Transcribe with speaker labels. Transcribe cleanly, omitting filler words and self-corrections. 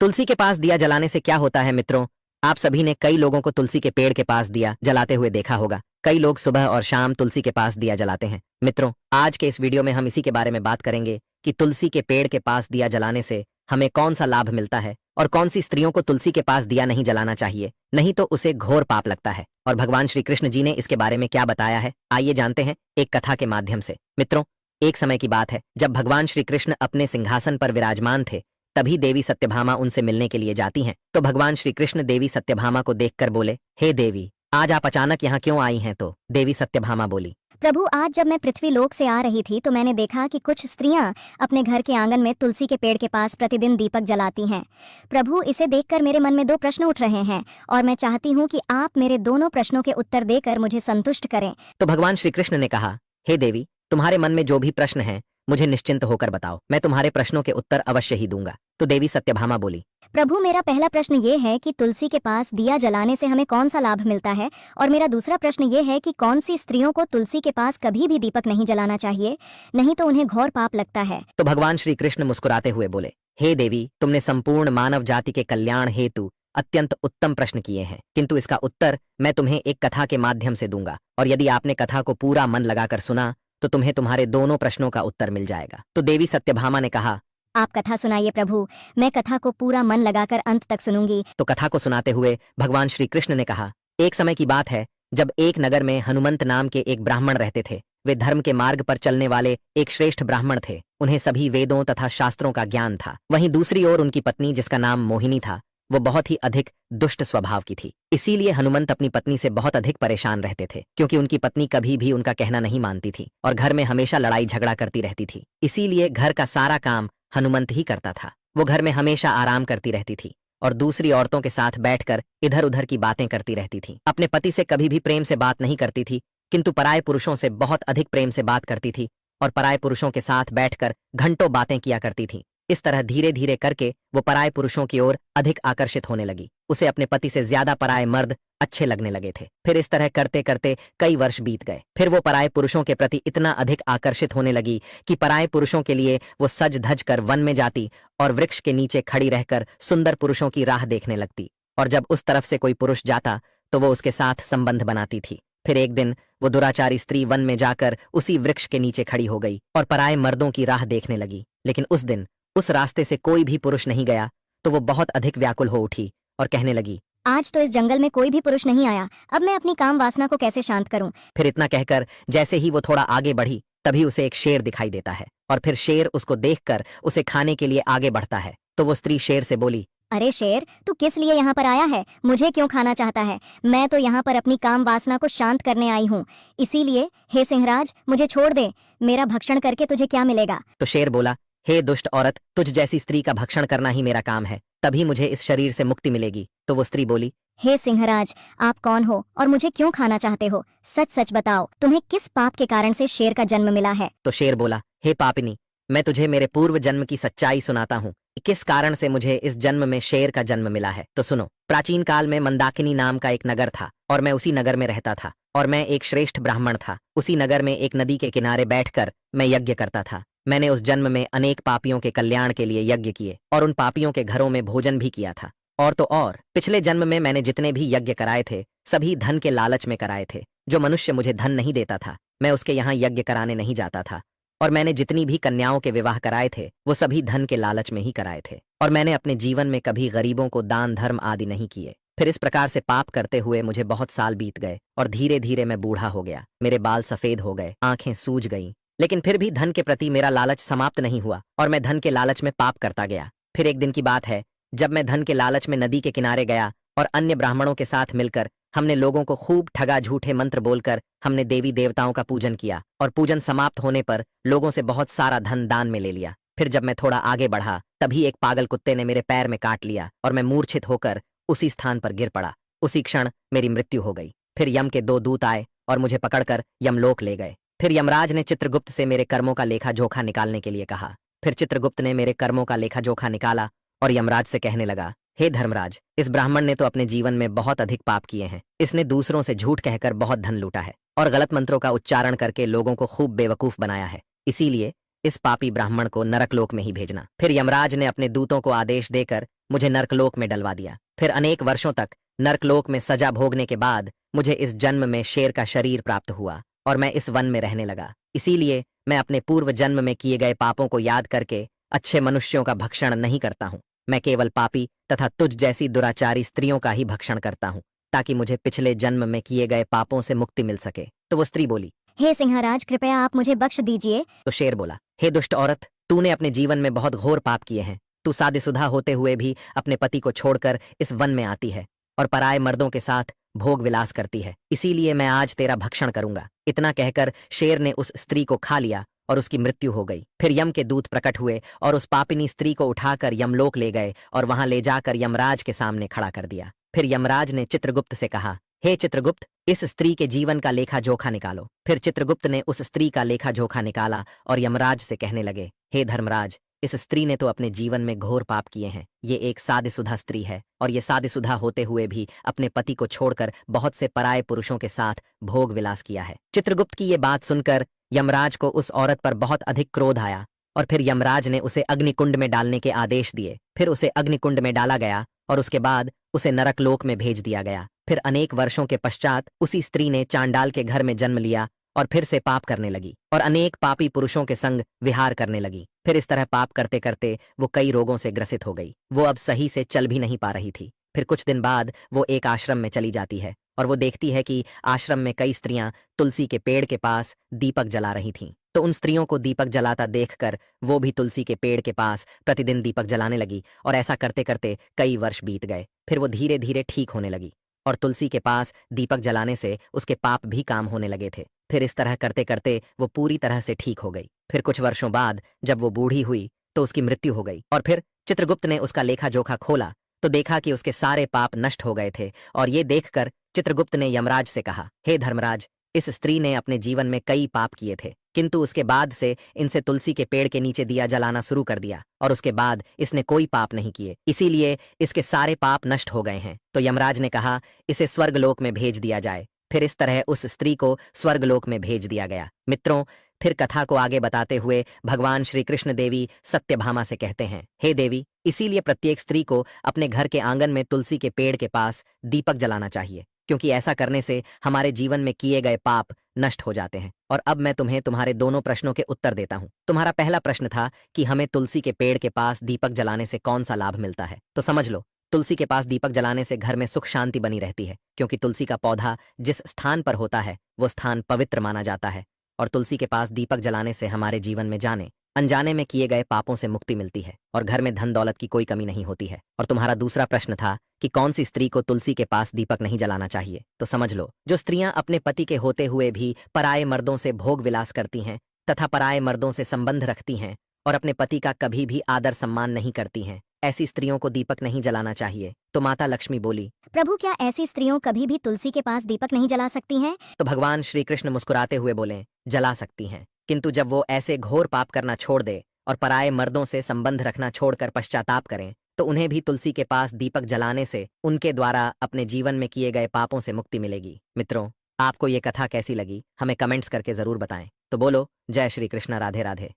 Speaker 1: तुलसी के पास दिया जलाने से क्या होता है मित्रों? आप सभी ने कई लोगों को तुलसी के पेड़ के पास दिया जलाते हुए देखा होगा। कई लोग सुबह और शाम तुलसी के पास दिया जलाते हैं। मित्रों, आज के इस वीडियो में हम इसी के बारे में बात करेंगे कि तुलसी के पेड़ के पास दिया जलाने से हमें कौन सा लाभ मिलता है और कौन सी स्त्रियों को तुलसी के पास दिया नहीं जलाना चाहिए, नहीं तो उसे घोर पाप लगता है। और भगवान श्री कृष्ण जी ने इसके बारे में क्या बताया है, आइए जानते हैं एक कथा के माध्यम से। मित्रों, एक समय की बात है जब भगवान श्री कृष्ण अपने सिंहासन पर विराजमान थे, तभी देवी सत्यभामा उनसे मिलने के लिए जाती हैं। तो भगवान श्री कृष्ण देवी सत्यभामा को देखकर बोले, हे देवी, आज आप अचानक यहाँ क्यों आई हैं? तो देवी सत्यभामा बोली,
Speaker 2: प्रभु, आज जब मैं पृथ्वी लोक से आ रही थी तो मैंने देखा कि कुछ स्त्रियां अपने घर के आंगन में तुलसी के पेड़ के पास प्रतिदिन दीपक जलाती हैं। प्रभु, इसे देखकर मेरे मन में दो प्रश्न उठ रहे हैं और मैं चाहती हूँ कि आप मेरे दोनों प्रश्नों के उत्तर देकर मुझे संतुष्ट करें।
Speaker 1: तो भगवान श्री कृष्ण ने कहा, हे देवी, तुम्हारे मन में जो भी प्रश्न हैं मुझे निश्चिंत होकर बताओ, मैं तुम्हारे प्रश्नों के उत्तर अवश्य ही दूंगा। तो देवी सत्यभामा बोली,
Speaker 2: प्रभु, मेरा पहला प्रश्न ये है कि तुलसी के पास दिया जलाने से हमें कौन सा लाभ मिलता है, और मेरा दूसरा प्रश्न ये है कि कौन सी स्त्रियों को तुलसी के पास कभी भी दीपक नहीं जलाना चाहिए, नहीं तो उन्हें घोर पाप लगता है।
Speaker 1: तो भगवान श्री कृष्ण मुस्कुराते हुए बोले, हे देवी, तुमने संपूर्ण मानव जाति के कल्याण हेतु अत्यंत उत्तम प्रश्न किए हैं, किंतु इसका उत्तर मैं तुम्हें एक कथा के माध्यम से दूंगा, और यदि आपने कथा को पूरा मन लगाकर सुना तो तुम्हें तुम्हारे दोनों प्रश्नों का उत्तर मिल जाएगा। तो देवी सत्यभामा ने कहा,
Speaker 2: आप कथा सुनाइए प्रभु, मैं कथा को पूरा मन लगाकर अंत तक सुनूंगी।
Speaker 1: तो कथा को सुनाते हुए भगवान श्री कृष्ण ने कहा, एक समय की बात है जब एक नगर में हनुमंत नाम के एक ब्राह्मण रहते थे। वे धर्म के मार्ग पर चलने वाले एक श्रेष्ठ ब्राह्मण थे। उन्हें सभी वेदों तथा शास्त्रों का ज्ञान था। वहीं दूसरी ओर उनकी पत्नी, जिसका नाम मोहिनी था, वो बहुत ही अधिक दुष्ट स्वभाव की थी। इसीलिए हनुमंत अपनी पत्नी से बहुत अधिक परेशान रहते थे, क्योंकि उनकी पत्नी कभी भी उनका कहना नहीं मानती थी और घर में हमेशा लड़ाई झगड़ा करती रहती थी। इसीलिए घर का सारा काम हनुमंत ही करता था। वो घर में हमेशा आराम करती रहती थी और दूसरी औरतों के साथ बैठकर इधर उधर की बातें करती रहती थी। अपने पति से कभी भी प्रेम से बात नहीं करती थी, किंतु पराये पुरुषों से बहुत अधिक प्रेम से बात करती थी और पराये पुरुषों के साथ बैठकर घंटों बातें किया करती थी। इस तरह धीरे धीरे करके वो पराये पुरुषों की ओर अधिक आकर्षित होने लगी। उसे अपने पति से ज्यादा पराये मर्द अच्छे लगने लगे थे। फिर इस तरह करते करते कई वर्ष बीत गए। फिर वो पराये पुरुषों के प्रति इतना अधिक आकर्षित होने लगी कि पराये पुरुषों के लिए वो सज धज कर वन में जाती और वृक्ष के नीचे खड़ी रहकर सुंदर पुरुषों की राह देखने लगती, और जब उस तरफ से कोई पुरुष जाता तो वो उसके साथ संबंध बनाती थी। फिर एक दिन वो दुराचारी स्त्री वन में जाकर उसी वृक्ष के नीचे खड़ी हो गई और पराये मर्दों की राह देखने लगी। लेकिन उस दिन उस रास्ते से कोई भी पुरुष नहीं गया, तो वो बहुत अधिक व्याकुल हो उठी और कहने लगी,
Speaker 2: आज तो इस जंगल में कोई भी पुरुष नहीं आया, अब मैं अपनी काम वासना को कैसे शांत करूं।
Speaker 1: फिर इतना कहकर जैसे ही वो थोड़ा आगे बढ़ी, तभी उसे एक शेर दिखाई देता है और फिर शेर उसको देखकर उसे खाने के लिए आगे बढ़ता है। तो वो स्त्री शेर से बोली,
Speaker 2: अरे शेर, तू किस लिए यहाँ पर आया है? मुझे क्यों खाना चाहता है? मैं तो यहाँ पर अपनी काम वासना को शांत करने आई हूँ। इसीलिए हे सिंहराज, मुझे छोड़ दे। मेरा भक्षण करके तुझे क्या मिलेगा?
Speaker 1: तो शेर बोला, हे दुष्ट औरत, तुझ जैसी स्त्री का भक्षण करना ही मेरा काम है, तभी मुझे इस शरीर से मुक्ति मिलेगी। तो वो स्त्री बोली,
Speaker 2: हे सिंहराज, आप कौन हो और मुझे क्यों खाना चाहते हो? सच सच बताओ, तुम्हें किस पाप के कारण से शेर का जन्म मिला है?
Speaker 1: तो शेर बोला, हे पापिनी, मैं तुझे मेरे पूर्व जन्म की सच्चाई सुनाता हूँ, किस कारण से मुझे इस जन्म में शेर का जन्म मिला है। तो सुनो। प्राचीन काल में मंदाकिनी नाम का एक नगर था और मैं उसी नगर में रहता था, और मैं एक श्रेष्ठ ब्राह्मण था। उसी नगर में एक नदी के किनारे बैठकर मैं यज्ञ करता था। मैंने उस जन्म में अनेक पापियों के कल्याण के लिए यज्ञ किए और उन पापियों के घरों में भोजन भी किया था। और तो और पिछले जन्म में मैंने जितने भी यज्ञ कराए थे, सभी धन के लालच में कराए थे। जो मनुष्य मुझे धन नहीं देता था, मैं उसके यहाँ यज्ञ कराने नहीं जाता था। और मैंने जितनी भी कन्याओं के विवाह कराए थे, वो सभी धन के लालच में ही कराए थे। और मैंने अपने जीवन में कभी गरीबों को दान धर्म आदि नहीं किए। फिर इस प्रकार से पाप करते हुए मुझे बहुत साल बीत गए और धीरे धीरे मैं बूढ़ा हो गया। मेरे बाल सफेद हो गए, आंखें सूज गईं, लेकिन फिर भी धन के प्रति मेरा लालच समाप्त नहीं हुआ और मैं धन के लालच में पाप करता गया। फिर एक दिन की बात है जब मैं धन के लालच में नदी के किनारे गया और अन्य ब्राह्मणों के साथ मिलकर हमने लोगों को खूब ठगा झूठे मंत्र बोलकर हमने देवी देवताओं का पूजन किया, और पूजन समाप्त होने पर लोगों से बहुत सारा धन दान में ले लिया। फिर जब मैं थोड़ा आगे बढ़ा, तभी एक पागल कुत्ते ने मेरे पैर में काट लिया और मैं मूर्छित होकर उसी स्थान पर गिर पड़ा। उसी क्षण मेरी मृत्यु हो गई। फिर यम के दो दूत आए और मुझे पकड़कर यमलोक ले गए। फिर यमराज ने चित्रगुप्त से मेरे कर्मों का लेखा जोखा निकालने के लिए कहा। फिर चित्रगुप्त ने मेरे कर्मों का लेखा जोखा निकाला और यमराज से कहने लगा, हे धर्मराज, इस ब्राह्मण ने तो अपने जीवन में बहुत अधिक पाप किए हैं। इसने दूसरों से झूठ कहकर बहुत धन लूटा है और गलत मंत्रों का उच्चारण करके लोगों को खूब बेवकूफ बनाया है। इसीलिए इस पापी ब्राह्मण को नरकलोक में ही भेजना। फिर यमराज ने अपने दूतों को आदेश देकर मुझे नर्कलोक में डलवा दिया। फिर अनेक वर्षों तक नर्कलोक में सजा भोगने के बाद मुझे इस जन्म में शेर का शरीर प्राप्त हुआ और मैं इस वन में रहने लगा। इसीलिए मैं अपने पूर्व जन्म में किए गए पापों को याद करके अच्छे मनुष्यों का भक्षण नहीं करता हूँ। मैं केवल पापी तथा तुझ जैसी दुराचारी स्त्रियों का ही भक्षण करता हूँ, ताकि मुझे पिछले जन्म में किए गए पापों से मुक्ति मिल सके। तो वो स्त्री बोली।
Speaker 2: हे सिंहराज, कृपया आप मुझे बख्श दीजिए।
Speaker 1: तो शेर बोला, हे दुष्ट औरत, तूने अपने जीवन में बहुत घोर पाप किए हैं। तू शादीशुदा होते हुए भी अपने पति को छोड़कर इस वन में आती है और पराये मर्दों के साथ भोग विलास करती है। इसीलिए मैं आज तेरा भक्षण करूंगा। इतना कहकर शेर ने उस स्त्री को खा लिया और उसकी मृत्यु हो गई। फिर यम के दूत प्रकट हुए और उस पापिनी स्त्री को उठाकर यमलोक ले गए और वहां ले जाकर यमराज के सामने खड़ा कर दिया। फिर यमराज ने चित्रगुप्त से कहा, हे चित्रगुप्त, इस स्त्री के जीवन का लेखा जोखा निकालो। फिर चित्रगुप्त ने उस स्त्री का लेखा जोखा निकाला और यमराज से कहने लगे, हे धर्मराज, इस स्त्री ने तो अपने जीवन में घोर पाप किए हैं। ये एक शादीशुदा स्त्री है और ये शादीशुदा होते हुए भी अपने पति को छोड़कर बहुत से पराये पुरुषों के साथ भोग विलास किया है। चित्रगुप्त की ये बात सुनकर यमराज को उस औरत पर बहुत अधिक क्रोध आया और फिर यमराज ने उसे अग्निकुंड में डालने के आदेश दिए। फिर उसे अग्निकुंड में डाला गया और उसके बाद उसे नरकलोक में भेज दिया गया। फिर अनेक वर्षों के पश्चात उसी स्त्री ने चांडाल के घर में जन्म लिया और फिर से पाप करने लगी और अनेक पापी पुरुषों के संग विहार करने लगी। फिर इस तरह पाप करते करते वो कई रोगों से ग्रसित हो गई। वो अब सही से चल भी नहीं पा रही थी। फिर कुछ दिन बाद वो एक आश्रम में चली जाती है और वो देखती है कि आश्रम में कई स्त्रियां तुलसी के पेड़ के पास दीपक जला रही थीं। तो उन स्त्रियों को दीपक जलाता देखकर वो भी तुलसी के पेड़ के पास प्रतिदिन दीपक जलाने लगी और ऐसा करते करते कई वर्ष बीत गए। फिर वो धीरे धीरे ठीक होने लगी और तुलसी के पास दीपक जलाने से उसके पाप भी काम होने लगे थे। फिर इस तरह करते करते वो पूरी तरह से ठीक हो गई। फिर कुछ वर्षों बाद जब वो बूढ़ी हुई तो उसकी मृत्यु हो गई और फिर चित्रगुप्त ने उसका लेखा जोखा खोला तो देखा कि उसके सारे पाप नष्ट हो गए थे। और ये देखकर चित्रगुप्त ने यमराज से कहा, हे धर्मराज, इस स्त्री ने अपने जीवन में कई पाप किए थे, किंतु उसके बाद से इनसे तुलसी के पेड़ के नीचे दिया जलाना शुरू कर दिया और उसके बाद इसने कोई पाप नहीं किए, इसीलिए इसके सारे पाप नष्ट हो गए हैं। तो यमराज ने कहा, इसे स्वर्गलोक में भेज दिया जाए। फिर इस तरह उस स्त्री को स्वर्गलोक में भेज दिया गया। मित्रों, फिर कथा को आगे बताते हुए भगवान श्री कृष्ण देवी सत्यभामा से कहते हैं, हे देवी, इसीलिए प्रत्येक स्त्री को अपने घर के आंगन में तुलसी के पेड़ के पास दीपक जलाना चाहिए, क्योंकि ऐसा करने से हमारे जीवन में किए गए पाप नष्ट हो जाते हैं। और अब मैं तुम्हें तुम्हारे दोनों प्रश्नों के उत्तर देता हूँ। तुम्हारा पहला प्रश्न था कि हमें तुलसी के पेड़ के पास दीपक जलाने से कौन सा लाभ मिलता है। तो समझ लो, तुलसी के पास दीपक जलाने से घर में सुख शांति बनी रहती है, क्योंकि तुलसी का पौधा जिस स्थान पर होता है वो स्थान पवित्र माना जाता है। और तुलसी के पास दीपक जलाने से हमारे जीवन में जाने अनजाने में किए गए पापों से मुक्ति मिलती है और घर में धन दौलत की कोई कमी नहीं होती है। और तुम्हारा दूसरा प्रश्न था कि कौन सी स्त्री को तुलसी के पास दीपक नहीं जलाना चाहिए। तो समझ लो, जो स्त्रियां अपने पति के होते हुए भी पराये मर्दों से भोग विलास करती हैं तथा पराये मर्दों से संबंध रखती हैं और अपने पति का कभी भी आदर सम्मान नहीं करती हैं, ऐसी स्त्रियों को दीपक नहीं जलाना चाहिए। तो माता लक्ष्मी बोली,
Speaker 2: प्रभु, क्या ऐसी स्त्रियों कभी भी तुलसी के पास दीपक नहीं जला सकती हैं?
Speaker 1: तो भगवान श्री कृष्ण मुस्कुराते हुए बोले, जला सकती हैं, किंतु जब वो ऐसे घोर पाप करना छोड़ दे और पराये मर्दों से संबंध रखना छोड़कर पश्चाताप करें, तो उन्हें भी तुलसी के पास दीपक जलाने से उनके द्वारा अपने जीवन में किए गए पापों से मुक्ति मिलेगी। मित्रों, आपको ये कथा कैसी लगी हमें कमेंट्स करके जरूर बताएं। तो बोलो, जय श्री कृष्ण, राधे राधे।